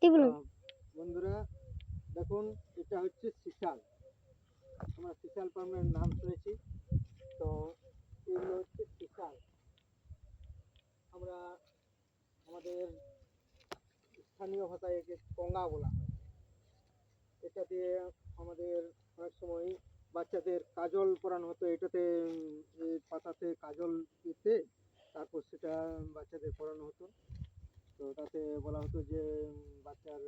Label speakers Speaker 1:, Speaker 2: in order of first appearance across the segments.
Speaker 1: বন্ধুরা দেখুন, এটা হচ্ছে সিসাল। আমরা সিসাল ফার্মের নাম শুনেছি, তো এগুলো হচ্ছে সিসাল। আমরা আমাদের স্থানীয় ভাষায় একে কঙ্গা বলা হয়। এটা দিয়ে আমাদের অনেক সময় বাচ্চাদের কাজল পরানো হতো। এটাতে এই পাতাতে কাজল দিতে, তারপর সেটা বাচ্চাদের পরানো হতো। তো তাতে বলা হতো যে বাচ্চার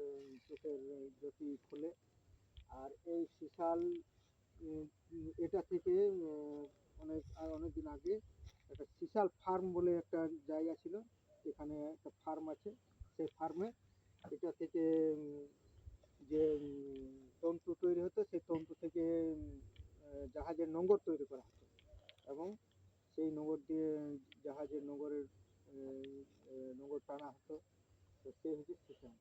Speaker 1: চোখের জ্যোতি খোলে। আর এই সিসাল এটা থেকে অনেক দিন আগে একটা সিসাল ফার্ম বলে একটা জায়গা ছিল, এখানে একটা ফার্ম আছে। সেই ফার্মে এটা থেকে যে তন্তু তৈরি হতো, সেই তন্তু থেকে জাহাজের নোঙর তৈরি করা হতো, এবং সেই নোঙর দিয়ে জাহাজের নোঙরের নোঙর টানা হতো। তো সেই হচ্ছে সিসাল।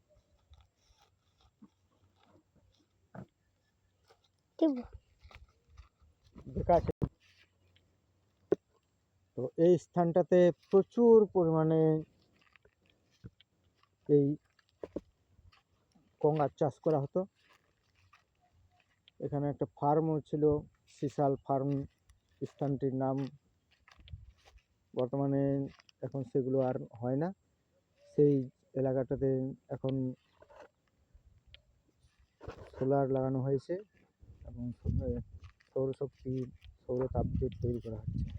Speaker 1: দেখা আছে। তো এই স্থানটাতে প্রচুর পরিমাণে এই কঙ্গার চাষ করা হতো। এখানে একটা ফার্মও ছিল, সিসাল ফার্ম স্থানটির নাম। বর্তমানে এখন সেগুলো আর হয় না। সেই এলাকাটাতে এখন সোলার লাগানো হয়েছে এবং সৌরশক্তি, সৌর তাপবিদ্যুৎ তৈরি করা হচ্ছে।